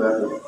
wabarakatuh.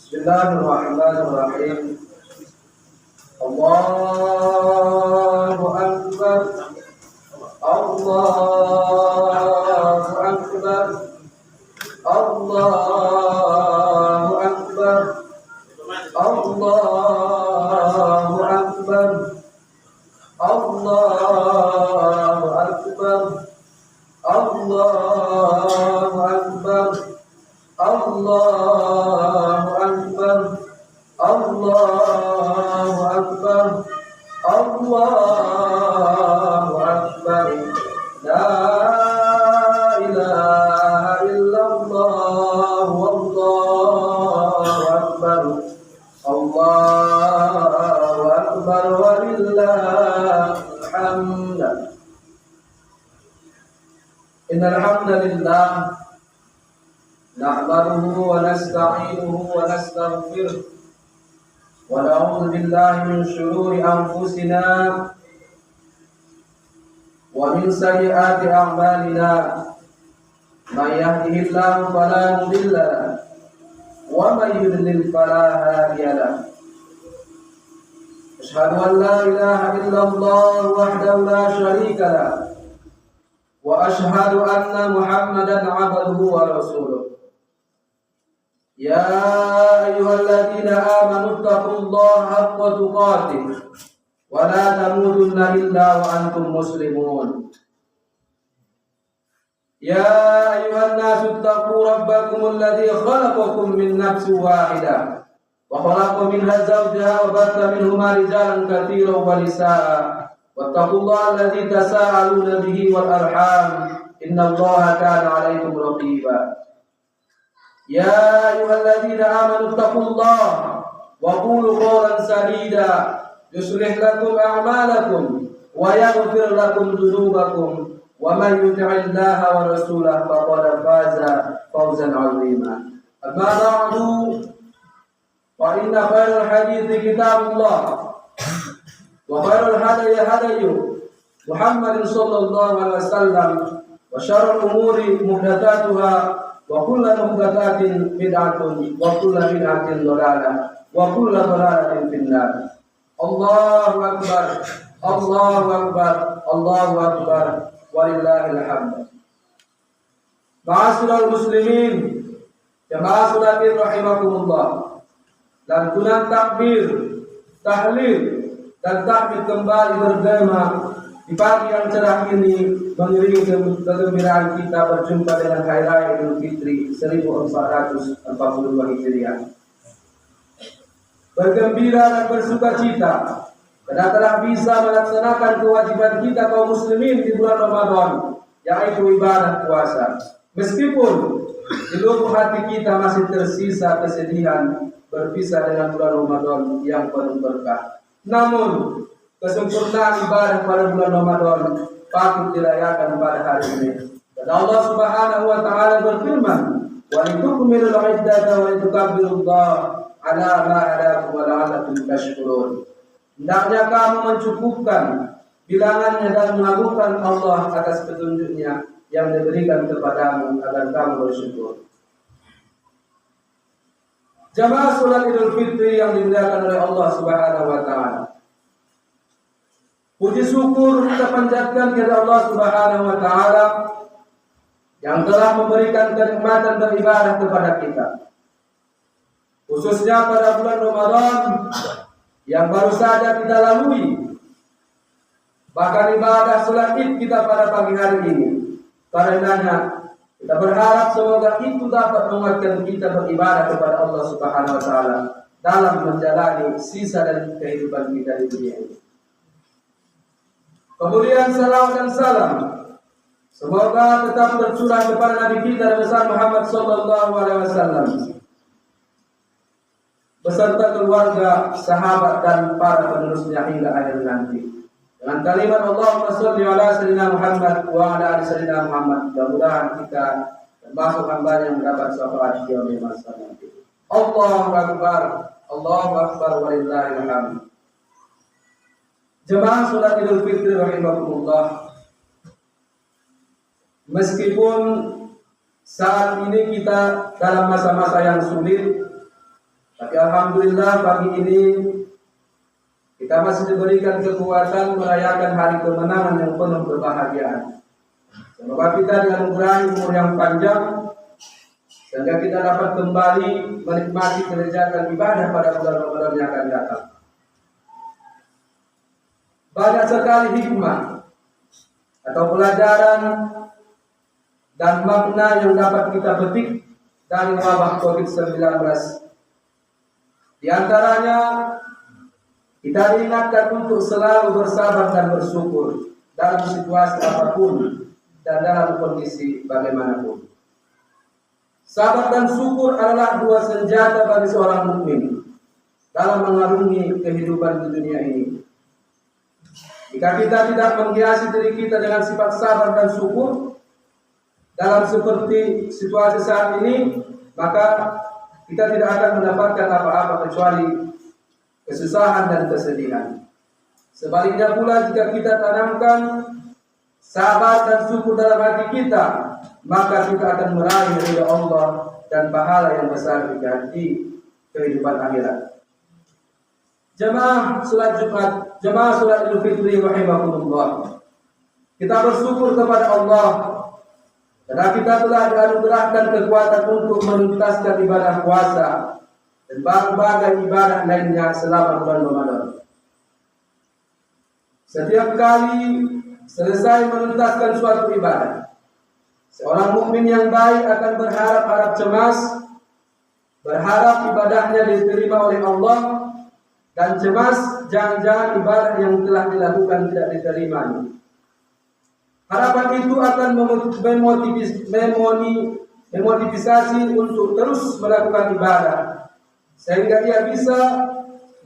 Bismillahirrahmanirrahim. Allahu Akbar. Allahu Akbar. Allahu Akbar. Allahu Akbar. Allahu Akbar. Allahu Akbar. Allahu Akbar. Allahu Akbar. Allahu Akbar. La ilaha illallah. Wallahu Akbar. Allahu Akbar walillahil hamd. Innal hamdalillah nahmaduhu wa nasta'inuhu wa nastaghfiruh wa na'udzu billahi min shururi anfusina wa min sayyiati a'malina. May yahdihillahu fala mudilla lahu wa may yudlil fala hadiya lahu. Asyhadu an la ilaha illallah wahdahu la syarika lahu wa asyhadu anna Muhammadan 'abduhu wa rasuluh. Ya ayyuhalladzina amanu taqullaha haqqa tuqatih wa la tamutunna illa wa antum muslimun. Ya ayyuhan nasu taqu rabbakum alladzi khalaqakum min nafsin wahidah wa khalaqa minha zawjaha wa batha minhuma rijalan katsiran wa nisaa'a wattaqullaha alladzi tasaaluna bihi wal arham innallaha kana 'alaykum raqiba. Ya ayyuhalladzina amanu taqullaha wa qulu qawlan sadida yuslih lakum a'malakum wa yaghfir lakum dhunubakum wa man yuti'illaha wa rasulahu faqad faza fawzan 'azima. Amma ba'du, fa inna khairal hadithi kitabullah wa khairal hadyi hadyu Muhammadin sallallahu alaihi wasallam wa syarrul umuri muhdatsatuha wa kullu muhdatsatin bid'atun wa kullu bid'atin dhalalah wa kullu dhalalatin finnar. Allahu akbar. Allahu akbar. Allahu akbar. Walillahil hamd. Ma'asyiral muslimin, jamaah sholatin rahimakumullah. Lantunan takbir, tahlil dan tahmid kembali bergema di pagi yang cerah ini mengiringi kegembiraan kita berjumpa dengan Hari Raya Idul Fitri 1442 Hijriah. Bergembira dan bersukacita karena telah bisa melaksanakan kewajiban kita kaum muslimin di bulan Ramadan, yaitu ibadah puasa. Meskipun di lubuk hati kita masih tersisa kesedihan berpisah dengan bulan Ramadan yang penuh berkah. Namun kesempurnaan ibadah pada bulan Ramadan patut dirayakan pada hari ini. Dan Allah Subhanahu wa taala berfirman, "Wa litukmilul 'iddata wa litukabbirullaha 'ala ma hadakum wa la'allakum tashkurun." Hendaknya kamu mencukupkan bilangannya dan mengagungkan Allah atas petunjuknya yang diberikan kepadamu agar kamu bersyukur. Jamaah salat Idul Fitri yang dimuliakan oleh Allah Subhanahu wa taala. Puji syukur kita panjatkan kepada Allah Subhanahu wa taala yang telah memberikan kenikmatan beribadah kepada kita. Khususnya pada bulan Ramadan yang baru saja kita lalui. Bahkan ibadah salat Id kita pada pagi hari ini. Karenanya kita berharap semoga itu dapat menguatkan kita beribadah kepada Allah Subhanahu wa taala dalam menjalani sisa dari kehidupan kita di dunia ini. Kemudian salawat dan salam semoga tetap tercurah kepada Nabi kita besar Muhammad sallallahu alaihi wasallam beserta keluarga, sahabat dan para penerusnya hingga akhir nanti. Dengan kalimat Allahumma sholli ala sayyidina Muhammad wa ala ali sayyidina Muhammad, mudah-mudahan kita termasuk hamba yang mendapat syafaat di yaumil mahsyar nanti. Allahu akbar, Allahu akbar walillahil hamd. Jemaah salat Idul Fitri rahimakumullah. Meskipun saat ini kita dalam masa-masa yang sulit, tapi alhamdulillah pagi ini kita masih diberikan kekuatan merayakan hari kemenangan yang penuh kebahagiaan. Semoga kita dianugerahi umur yang panjang sehingga kita dapat kembali menikmati kelezatan ibadah pada bulan Ramadan yang akan datang. Banyak sekali hikmah atau pelajaran dan makna yang dapat kita petik dari wabah COVID-19. Di antaranya, kita diingatkan untuk selalu bersabar dan bersyukur dalam situasi apapun dan dalam kondisi bagaimanapun. Sabar dan syukur adalah dua senjata bagi seorang mukmin dalam mengarungi kehidupan di dunia ini. Jika kita tidak menghiasi diri kita dengan sifat sabar dan syukur dalam seperti situasi saat ini, maka kita tidak akan mendapatkan apa-apa kecuali kesusahan dan kesedihan. Sebaliknya pula, jika kita tanamkan sabar dan syukur dalam hati kita, maka kita akan meraih ridha Allah dan pahala yang besar di kehidupan akhirat. Jemaah salat Jumat, jemaah salat Idul Fitri rahimakumullah. Kita bersyukur kepada Allah karena kita telah dianugerahkan kekuatan untuk menuntaskan ibadah puasa dan berbagai ibadah lainnya selama bulan Ramadan. Setiap kali selesai menuntaskan suatu ibadah, seorang mukmin yang baik akan berharap cemas, berharap ibadahnya diterima oleh Allah, dan cemas jangan-jangan ibadah yang telah dilakukan tidak diterimanya. Harapan itu akan memotivasi untuk terus melakukan ibadah, sehingga dia bisa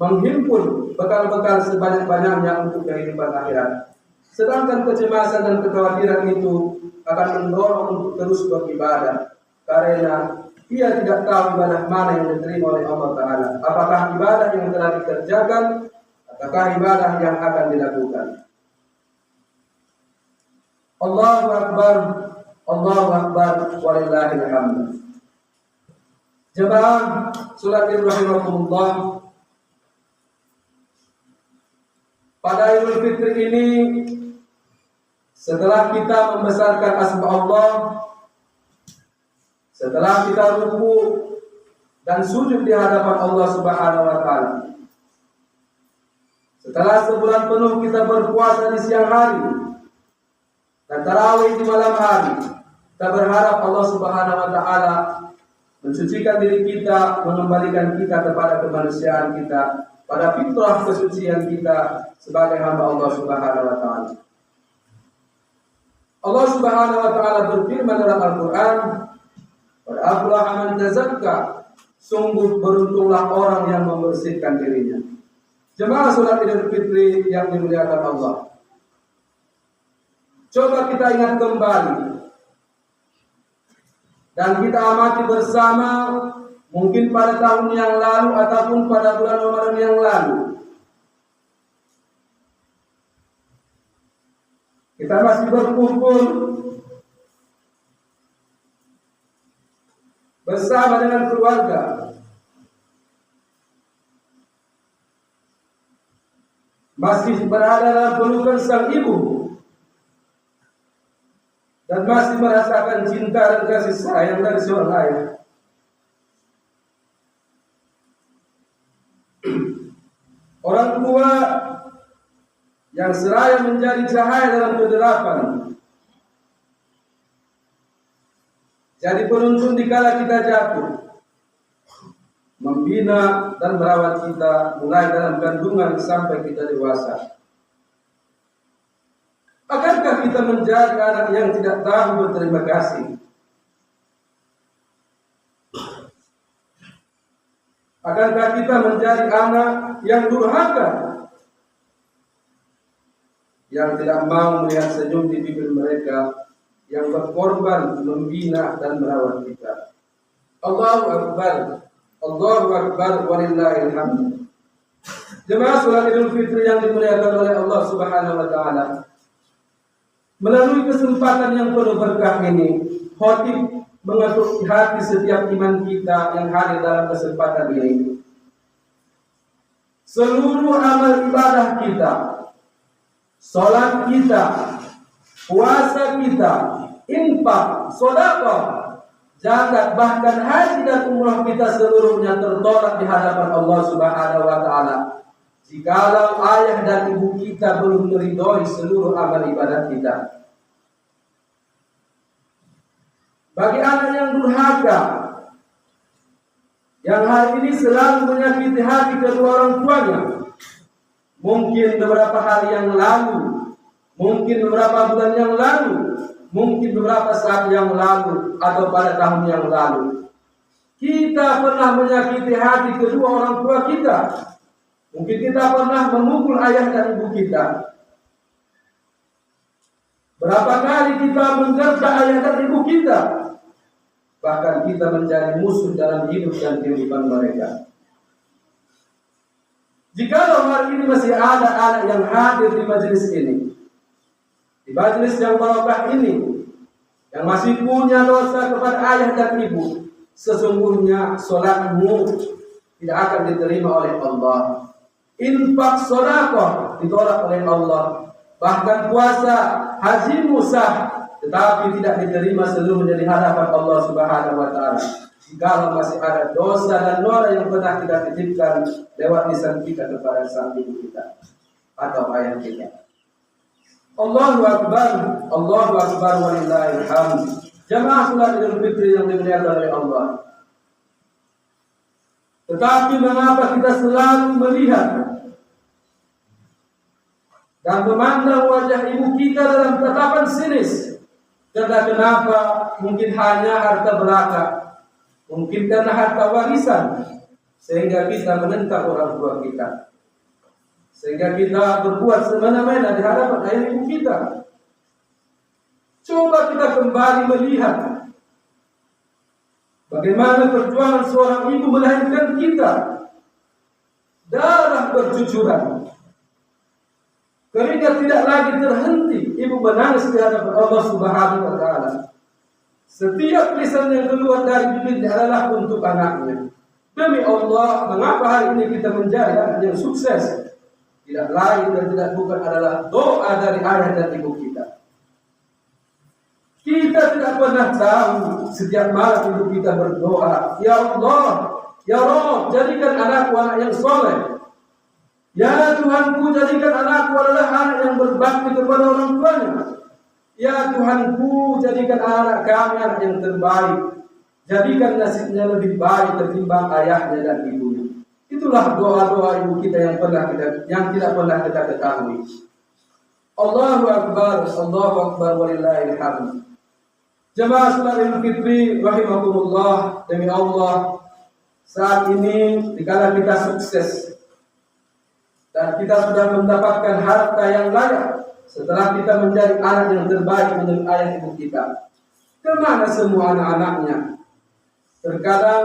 menghimpun bekal-bekal sebanyak-banyaknya untuk kehidupan akhirat. Sedangkan kecemasan dan kekhawatiran itu akan mendorong untuk terus beribadah, karena dia tidak tahu ibadah mana yang diterima oleh Allah Ta'ala. Apakah ibadah yang telah dikerjakan, ataukah ibadah yang akan dilakukan. Allahu Akbar, Allahu Akbar, walillahil hamd. Jemaah salat rahimakumullah, pada Idul Fitri ini, setelah kita membesarkan asma Allah, setelah kita ruku dan sujud di hadapan Allah Subhanahu wa Ta'ala, setelah sebulan penuh kita berpuasa di siang hari dan tarawih di malam hari, kita berharap Allah Subhanahu wa Ta'ala mensucikan diri kita, mengembalikan kita kepada kemanusiaan kita, pada fitrah kesucian kita sebagai hamba Allah Subhanahu wa Ta'ala. Allah Subhanahu wa Ta'ala berfirman dalam Al-Qur'an, "Qad aflaha man tazakka", sungguh beruntunglah orang yang membersihkan dirinya. Jemaah salat Idul Fitri yang dimuliakan Allah, coba kita ingat kembali dan kita amati bersama, mungkin pada tahun yang lalu ataupun pada bulan Ramadan yang lalu, kita masih berkumpul bersama dengan keluarga, masih berada dalam pelukan sang ibu, dan masih merasakan cinta dan kasih sayang dari seorang ayah. Orang tua yang seraya menjadi cahaya dalam kegelapan, jadi penuntun dikala kita jatuh, membina dan merawat kita mulai dalam kandungan sampai kita dewasa. Akankah kita menjadi anak yang tidak tahu berterima kasih? Akankah kita menjadi anak yang durhaka, yang tidak mau melihat senyum di bibir mereka, yang berkorban membina dan merawat kita? Allahu Akbar, Allahu Akbar, walillahil hamd. Jemaah salat Idul Fitri yang dimuliakan oleh Allah Subhanahu wa taala. Melalui kesempatan yang penuh berkah ini, khotib mengetuk hati setiap iman kita yang hadir dalam kesempatan ini. Seluruh amal ibadah kita, salat kita, puasa kita, infak, sedekah, zakat, bahkan haji dan umrah kita seluruhnya tertolak di hadapan Allah Subhanahu wa taala jikalau ayah dan ibu kita belum meridhoi seluruh amal ibadah kita. Bagi anak yang durhaka, yang hari ini selalu menyakiti hati kedua orang tuanya, mungkin beberapa hari yang lalu, mungkin beberapa bulan yang lalu, mungkin beberapa saat yang lalu, atau pada tahun yang lalu, kita pernah menyakiti hati kedua orang tua kita. Mungkin kita pernah memukul ayah dan ibu kita. Berapa kali kita menggerta ayah dan ibu kita. Bahkan kita menjadi musuh dalam hidup dan kehidupan mereka. Jikalau hari ini masih ada anak yang hadir di majelis ini, di majelis yang barokah ini, yang masih punya dosa kepada ayah dan ibu, sesungguhnya solatmu tidak akan diterima oleh Allah. Infak sedekah ditolak oleh Allah. Bahkan puasa, hajimu sah, tetapi tidak diterima seluruhnya di hadapan Allah Subhanahu wa taala. Jikalau masih ada dosa dan noda yang pernah kita titipkan lewat lisan kita kepada sang ibu kita atau ayah kita. Allahu Akbar, Allahu Akbar, walillahil hamd. Jamaah salat Idul Fitri yang dimuliakan oleh Allah. Tetapi mengapa kita selalu melihat dan memandang wajah ibu kita dalam tatapan sinis? Karena kenapa? Mungkin hanya harta belaka, mungkin karena harta warisan, sehingga kita menentang orang tua kita, sehingga kita berbuat semena-mena di hadapan ayah ibu kita. Coba kita kembali melihat bagaimana perjuangan seorang ibu melahirkan kita. Darah bercucuran, keringat tidak lagi terhenti, ibu menangis di hadapan Allah Subhanahu wa taala. Setiap lisan yang keluar dari bibirnya adalah untuk anaknya. Demi Allah, mengapa hari ini kita menjadi anak yang sukses? Tidak lain dan tidak bukan adalah doa dari ayah dan ibu kita. Kita tidak pernah tahu setiap malam ibu kita berdoa, Ya Allah, Ya Rabb, jadikan anakku anak yang soleh. Ya Tuhanku, jadikan anakku adalah anak yang berbakti kepada orang tuanya. Ya Tuhanku, jadikan anak kami anak yang terbaik. Jadikan nasibnya lebih baik ketimbang ayahnya dan ibunya. Itulah doa-doa ibu kita yang tidak pernah kita ketahui. Allahu Akbar, Allahu Akbar, walillahil hamd. Jemaah salat Idul Fitri rahimakumullah, demi Allah, saat ini dikala kita sukses dan kita sudah mendapatkan harta yang layak setelah kita menjadi anak yang terbaik menurut ayah ibu kita, kemana semua anak-anaknya? Terkadang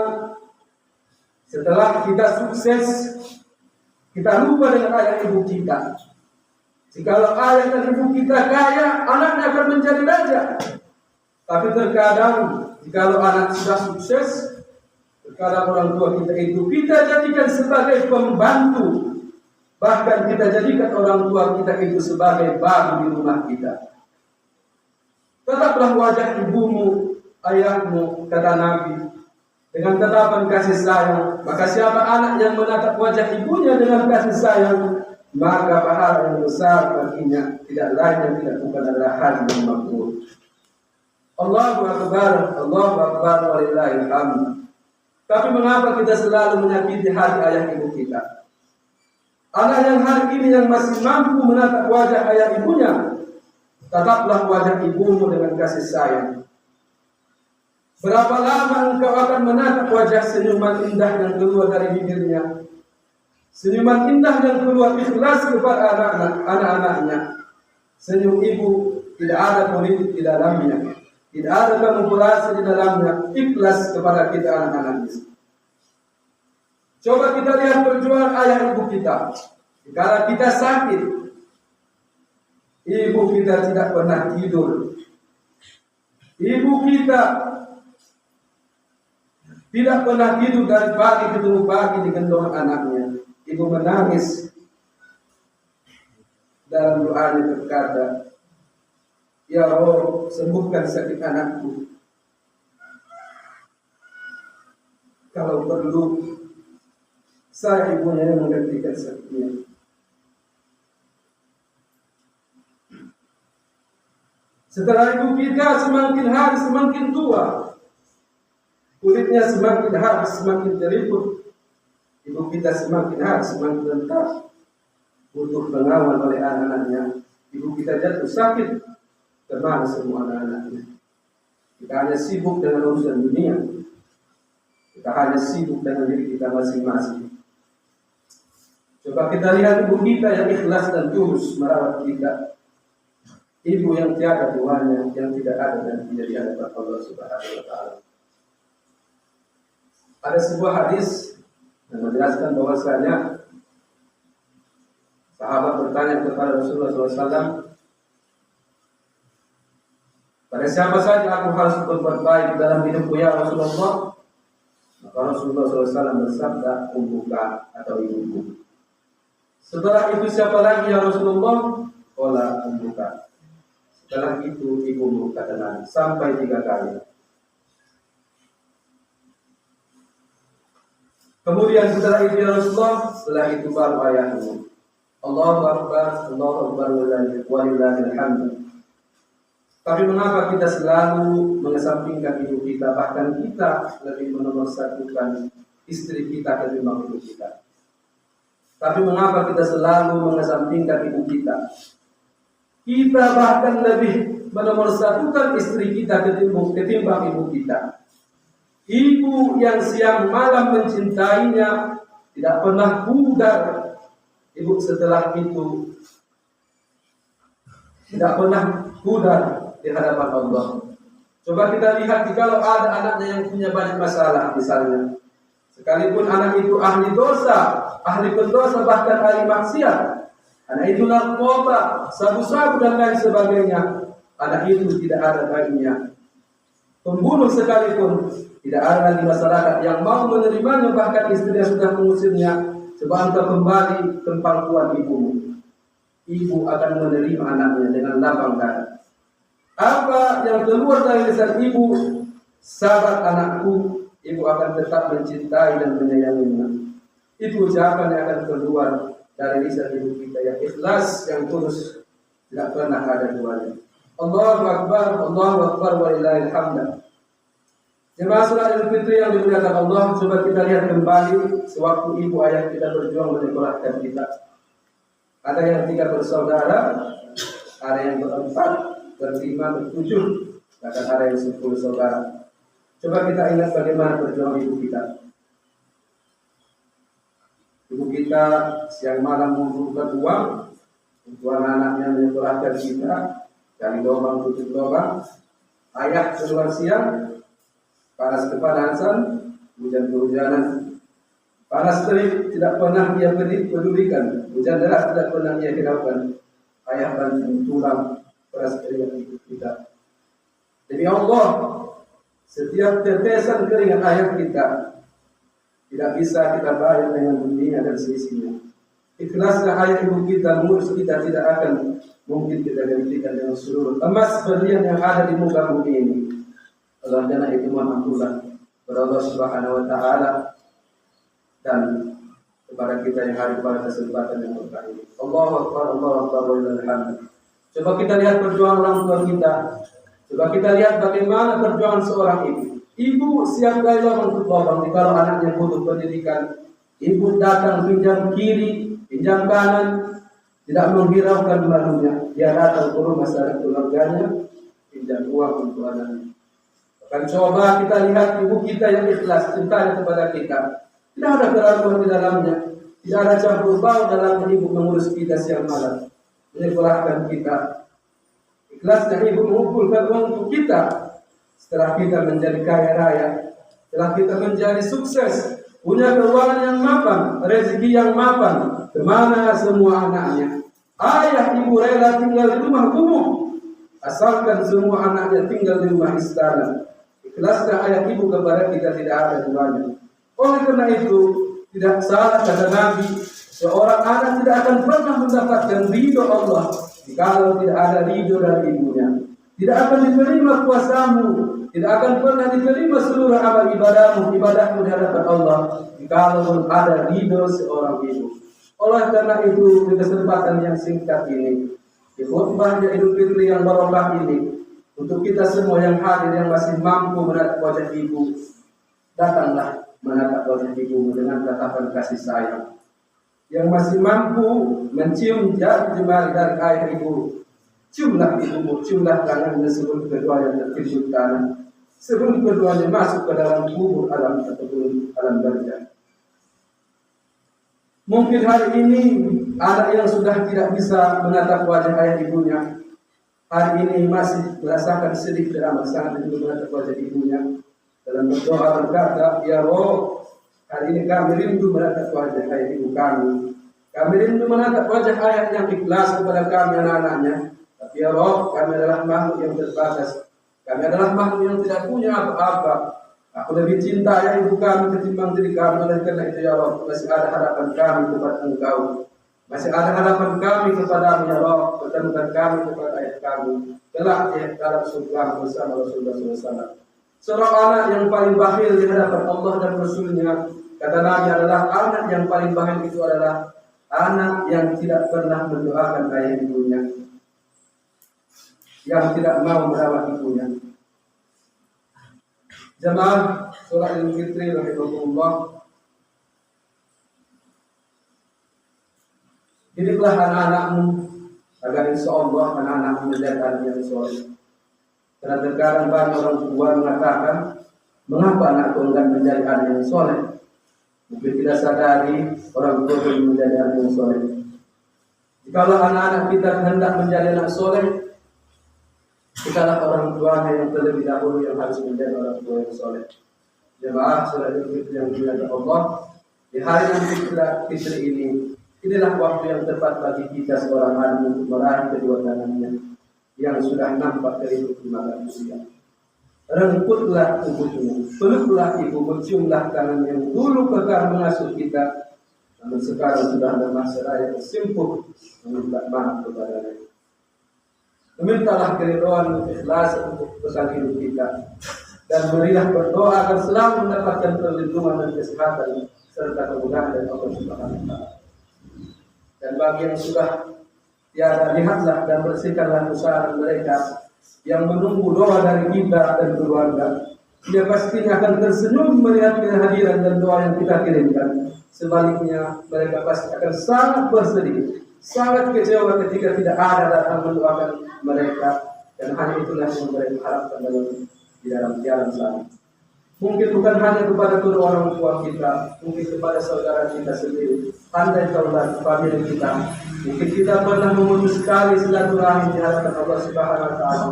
setelah kita sukses, kita lupa dengan ayah ibu kita. Jikalau ayah dan ibu kita kaya, anaknya akan menjadi raja. Tapi terkadang jikalau anak sudah sukses, terkadang orang tua kita itu kita jadikan sebagai pembantu. Bahkan kita jadikan orang tua kita itu sebagai babu di rumah kita. Tetaplah wajah ibumu, ayahmu, kata Nabi, dengan tatapan kasih sayang. Maka siapa anak yang menatap wajah ibunya dengan kasih sayang, maka pahala yang besar baginya, tidak lain dan tidak bukan adalah haji yang makbul. Allahu Akbar, Allahu Akbar, walillahil hamd. Tapi mengapa kita selalu menyakiti hati ayah ibu kita? Anak yang hari ini yang masih mampu menatap wajah ayah ibunya, tataplah wajah ibumu dengan kasih sayang. Berapa lama engkau akan menatap wajah senyuman indah yang keluar dari bibirnya? Senyuman indah yang keluar ikhlas kepada anak-anaknya. Senyum ibu tidak ada politik di dalamnya, tidak ada manipulasi di dalamnya, ikhlas kepada kita anak-anaknya. Coba kita lihat perjuangan ayah ibu kita. Kalau kita sakit, ibu kita tidak pernah tidur. Ibu kita tidak pernah tidur dari pagi ketemu pagi di gendong anaknya. Ibu menangis dalam doanya berkata, "Ya Allah, sembuhkan sakit anakku. Kalau perlu, saya ibunya yang menggantikan sakitnya." Setelah ibu kita semakin hari semakin tua, kulitnya semakin hari semakin teriput, ibu kita semakin hari semakin lengkap untuk pengawal oleh anak-anaknya. Ibu kita jatuh sakit, kemana semua anak-anaknya? Kita hanya sibuk dengan urusan dunia. Kita hanya sibuk dengan diri kita masing-masing. Coba kita lihat ibu kita yang ikhlas dan tulus merawat kita. Ibu yang tiada tuannya, yang tidak ada dan tidak di hadapan Allah Subhanahu wa taala. Ada sebuah hadis yang menjelaskan bahwasanya sahabat bertanya kepada Rasulullah SAW, "Pada siapa saja aku harus berbuat baik dalam hidupku ya Rasulullah?" Maka Rasulullah SAW bersabda, "Ummuka," atau ibuku. Setelah itu siapa lagi ya Rasulullah? Qala ummuka. Setelah itu ibumu, kata Nabi, sampai 3 kali. Kemudian setelah itu ya Rasulullah, setelah itu baru ayahmu. Allahu Akbar, Allahu Akbar, walillahil hamd. Tapi mengapa kita selalu mengesampingkan ibu kita, bahkan kita lebih menomorsatukan istri kita ketimbang ibu kita? Tapi mengapa kita selalu mengesampingkan ibu kita? Kita bahkan lebih menomorsatukan istri kita ketimbang ibu kita. Ibu yang siang malam mencintainya, tidak pernah pudar. Ibu setelah itu tidak pernah pudar di hadapan Allah. Coba kita lihat jika ada anaknya yang punya banyak masalah misalnya, sekalipun anak itu ahli dosa, ahli pendosa, bahkan ahli maksiat, anak itu narkoba, sabu-sabu dan lain sebagainya, anak itu tidak ada baiknya. Pembunuh sekalipun, tidak ada lagi masyarakat yang mau menerimanya, bahkan istrinya sudah mengusirnya. Coba engkau kembali ke pangkuan ibumu, ibu akan menerima anaknya dengan lapang dada. Apa yang keluar dari lisan ibu, sahabat anakku, ibu akan tetap mencintai dan menyayanginya. Itu ucapan yang akan keluar dari lisan ibu kita yang ikhlas, yang tulus, tidak pernah ada duanya. Allahu Akbar, Allahu Akbar, walillahil hamd. Jemaah salat Idul Fitri yang dimuliakan Allah, coba kita lihat kembali sewaktu ibu ayah kita berjuang menyekolahkan kita. Ada yang 3 bersaudara, ada yang 4, 5, 7, bahkan ada yang 10 saudara. Coba kita ingat bagaimana perjuangan ibu kita. Ibu kita siang malam mengumpulkan uang untuk anak-anaknya menyekolahkan kita, dari lubang tutup lubang. Ayah keluar siang, panas kepanasan, hujan kehujanan, panas terik tidak pernah dia pedulikan, hujan deras tidak pernah dia hiraukan. Ayah banting tulang peras keringat ibu kita. Demi Allah, setiap tetesan keringat ayah kita tidak bisa kita bayar dengan dunia dan seisinya. Ikhlasnya ayah ibu kita mengurus kita tidak akan mungkin kita gantikan dengan seluruh emas berlian yang ada di muka bumi ini. Allah jana itu mahamullah kepada Allah Subhanahu wa taala dan kepada kita yang hari pada kesempatan yang berkah ini. Allahu Akbar, Allahu Akbar, walillahil hamd. Coba kita lihat perjuangan orang tua kita. Coba kita lihat bagaimana perjuangan seorang ibu. Ibu siap kali untuk lubang kalau anaknya butuh pendidikan. Ibu datang pinjam kiri, pinjam kanan, tidak menghiraukan malunya. Dia datang ke rumah saudara keluarganya, pinjam uang untuk anaknya. Akan coba kita lihat ibu kita yang ikhlas cintanya kepada kita. Tidak ada keraguan di dalamnya, tidak ada campur baur dalam ibu mengurus kita siang malam, menyekolahkan kita. Ikhlasnya ibu mengumpulkan uang untuk kita. Setelah kita menjadi kaya raya, setelah kita menjadi sukses, punya keuangan yang mapan, rezeki yang mapan, kemana semua anaknya? Ayah ibu rela tinggal di rumah gubuk, asalkan semua anaknya tinggal di rumah istana. Ikhlasnya ayah ibu kepada kita tidak ada duanya. Oleh karena itu, tidak salah kata Nabi, seorang anak tidak akan pernah mendapatkan ridho Allah kalau tidak ada ridho dari ibunya. Tidak akan diterima puasamu, tidak akan pernah diterima seluruh amal ibadahmu di hadapan Allah kalau ada ridho seorang ibu. Oleh karena itu, di kesempatan yang singkat ini, di khutbahnya Idul Fitri yang barokah ini, untuk kita semua yang hadir yang masih mampu menatap wajah ibu, datanglah menatap wajah ibu dengan tatapan kasih sayang. Yang masih mampu mencium jari dari ayah ibu, ciumlah ibumu, ciumlah tangannya sebelum keduanya tertimbun tanah, sebelum keduanya masuk ke dalam kubur alam ataupun alam barzakh. Mungkin hari ini anak yang sudah tidak bisa menatap wajah ayah ibunya, hari ini masih merasakan sedih dan amat sangat untuk menatap wajah ibunya. Dalam berdoa berkata, ya Roh, hari ini kami rindu menatap wajah ayah ibu kami. Kami rindu menatap wajah ayah yang ikhlas kepada kami anak-anaknya. Tapi ya Roh, kami adalah makhluk yang terbatas. Kami adalah makhluk yang tidak punya apa-apa. Aku lebih cinta ayah ibu kami ketimbang diri kami. Oleh karena itu ya Roh, masih ada harapan kami kepada Engkau. Masih ada harapan kami kepada-Mu ya Roh. Pertemukan kami kepada ayah kami. Kelak di dalam surga bersama Rasulullah SAW. Seorang anak yang paling bakhil di hadapan Allah dan Rasulnya, kata Nabi, adalah anak yang paling bakhil itu adalah anak yang tidak pernah mendoakan ayah ibunya, yang tidak mau merawat ibunya. Jemaah sholat Idul Fitri rahimahullah, didiklah anak-anakmu agar insya Allah anak-anakmu menjadi anak yang soleh. Karena terkadang banyak orang tua mengatakan, mengapa anakku enggan menjadi anak yang soleh? Mungkin tidak sadari orang tua belum menjadi anak yang soleh. Jikalau anak-anak kita hendak menjadi anak soleh, kitalah orang tuanya yang terlebih dahulu yang harus menjadi orang tua yang soleh. Jemaah sholat Idul Fitri yang dimuliakan Allah, di hari yang fitri ini, inilah waktu yang tepat bagi kita seorang anak untuk meraih kedua tangannya yang sudah nampak dari perkembangan usia. Rengkutlah tubuhmu, peluklah ibu, menciumlah tangan yang dulu kekal mengasuh kita, namun sekarang sudah ada masa raya bersimpuh meminta maaf kepadanya. Memintalah keridhaan ikhlas untuk pesan hidup kita, dan berilah berdoa agar selalu mendapatkan perlindungan dan kesehatan serta kemudahan dari Allah Subhanahu wa Ta'ala. Dan bagi yang sudah tiada, lihatlah dan bersihkanlah usaha mereka yang menunggu doa dari kita dan keluarga. Dia pastinya akan tersenyum melihat kehadiran dan doa yang kita kirimkan. Sebaliknya, mereka pasti akan sangat bersedih, sangat kecewa ketika tidak ada datang mendoakan mereka. Dan hanya itulah yang mereka harapkan di dalam jalan sana. Mungkin bukan hanya kepada kedua orang tua kita, mungkin kepada saudara kita sendiri, andai taulah famili kita. Mungkin kita pernah memutus sekali silaturahmi di hadapan Allah Subhanahu wa Ta'ala.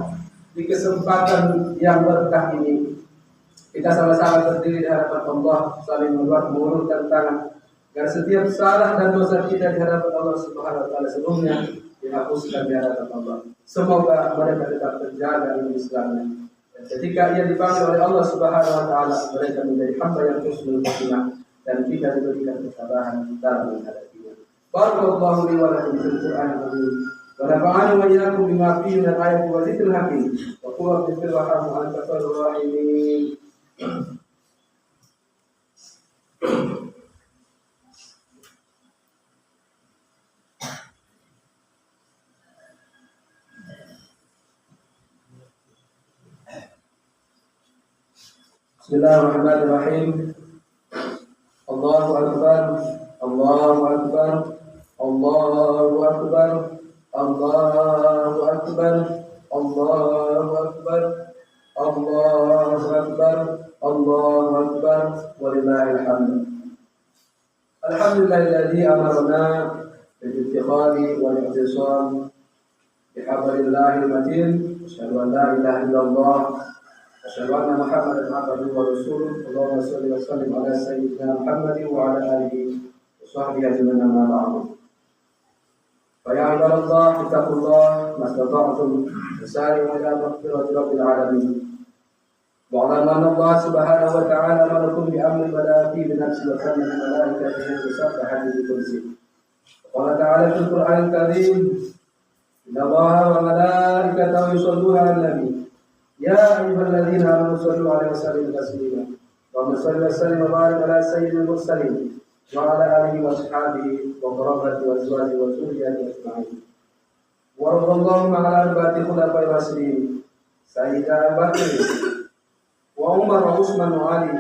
Di kesempatan yang berkah ini, kita sama-sama berdiri di hadapan Allah, saling mengulurkan tangan, agar setiap salah dan dosa kita di hadapan Allah Subhanahu wa Ta'ala sebelumnya dihapuskan di hadapan Allah. Semoga mereka tetap terjaga di Islamnya. Dan ketika ia dipanggil oleh Allah Subhanahu wa Ta'ala, mereka menjadi hamba yang husnul khotimah, dan kita diberikan ketabahan dalam menghadapinya. Barakallahu li wa lakum fil Qur'anil azim. Wa nafa'ani wa iyyakum bima fihi min ayati wa dzikril hakim. Wa qul rabbi irhamhu wa anta khairur rahimin. Bismillahirrahmanirrahim. Allahu akbar, Allahu akbar, Allahu akbar, Allahu akbar, Allahu akbar, Allahu Akbar, Allahu Akbar, walillahil hamd. Alhamdulillahilladzi amarna bil-ittikhadi wal-i'tisam bihablillahil matin. Asyhadu an la ilaha illallah, asyhadu anna Muhammadan abduhu wa rasuluh. Allahumma shalli wa sallim ala sayyidina Muhammadin wa ala alihi wa sahbihi ajma'in, amma ba'du. Fa ya ibadallah, ittaqullah mastata'tum wasari'u ila maghfirati rabbil alamin. وَاعْلَمْ أَنَّ اللَّهَ سُبْحَانَهُ وَتَعَالَى أَمَرَكُم بِأَمْرٍ بَدَأَ فِيهِ بِنَفْسِهِ وَثَنَّى بِمَلَائِكَتِهِ وَسَبَّحَ بِقُدْسِهِ. وقال تعالى في القرآن الكريم: إن الله وملائكته يصلون على النبي يا أيها الذين آمنوا صلوا عليه وسلموا تسليما. اللهم صل وسلم وبارك على سيد المرسلين وعلى آله وأصحابه وقرابته وأزواجه وذريته أجمعين. وارض اللهم على أربعة خلفاء الراشدين سيدنا أبي بكر وعمر وعثمان وعلي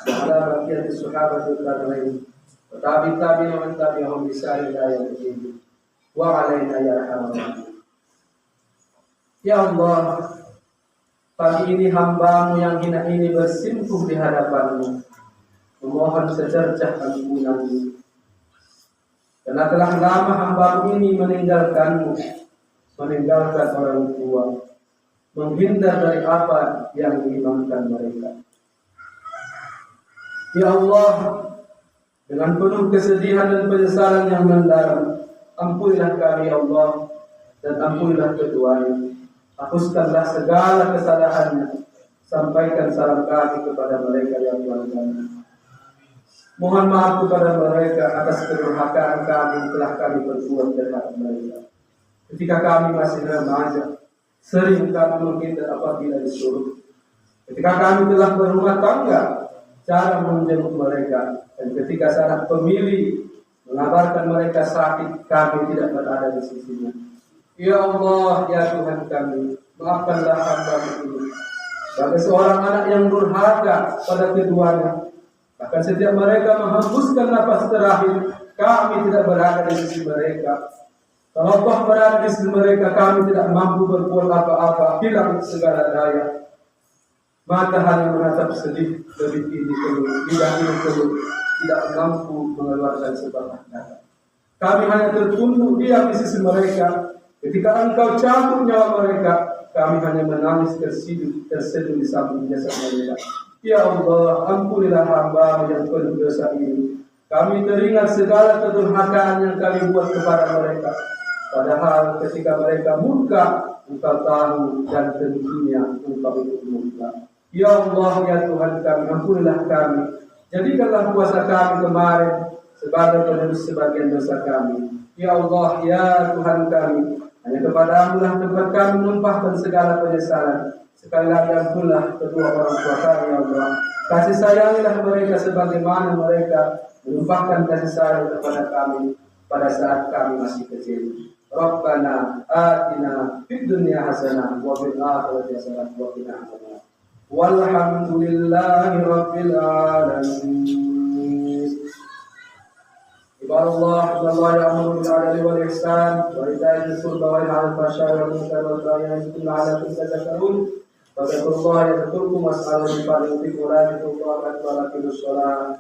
وعلى بقية الصحابة الكرام وتابعين التابعين ومن تبعهم بإحسان إلى يوم الدين وعلينا يا أرحم الراحمين. Ya Allah, pagi ini hamba-Mu yang hina ini bersimpuh di hadapan-Mu, memohon secercah ampunan-Mu. Karena telah lama hamba-Mu ini meninggalkan-Mu, meninggalkan orang tua, menghindar dari apa yang diimamkan mereka. Ya Allah, dengan penuh kesedihan dan penyesalan yang mendalam, ampunilah kami ya Allah, dan ampunilah keduanya. Hapuskanlah segala kesalahannya. Sampaikan salam kami kepada mereka yang Tuhan kami. Mohon maaf kepada mereka atas kedurhakaan kami telah kami perbuat terhadap mereka. Ketika kami masih remaja, sering kami menghindar apabila disuruh. Ketika kami telah berumah tangga, cara menjenguk mereka. Dan ketika saat pemilih mengabarkan mereka sakit, kami tidak berada di sisinya. Ya Allah, ya Tuhan kami, maafkanlah hamba-Mu ini. Sebagai seorang anak yang durhaka pada keduanya, bahkan setiap mereka menghembuskan napas terakhir, kami tidak berada di sisi mereka. Kalau Allah berada di sisi mereka, kami tidak mampu berbuat apa-apa, hilang segala daya. Mata hanya menatap sedih, lebih tinggi keluh, tidak ingin keluh, tidak mampu mengeluarkan sebatang kata. Kami hanya tertunduk diam di sisi mereka. Ketika Engkau cabut nyawa mereka, kami hanya menangis terseduh di samping jasad mereka. Ya Allah, ampunilah hamba-Mu yang penuh dosa ini. Kami teringat segala kedurhakaan yang kami buat kepada mereka. Padahal ketika mereka murka, Engkau tahu, dan tentunya Engkau itu murka. Ya Allah, ya Tuhan kami, ampunilah kami. Jadikanlah puasa kami kemarin sebagai penebus sebagian dosa kami. Ya Allah, ya Tuhan kami, hanya kepada-Mu lah tempat kami menumpahkan segala penyesalan. Sekali lagi ampunilah kedua orang tua kami, ya Allah. Kasih sayangilah mereka sebagaimana mereka menumpahkan kasih sayang kepada kami pada saat kami masih kecil. Rabbana atina fid dunya hasanah wa fil akhirati hasanah wa qina adzabannar. Walhamdulillahi rabbil alamin. Ibadallah, innallaha ya'muru bil 'adli wal ihsan wa ita'i dzil qurba wa yanha 'anil fahsya'i wal munkari wal baghi ya'izukum la'allakum tadhakkarun. Fadhkurullaha yadhkurkum was'aluhu min fadlihi wa la tuqatu wa aqimus shalah.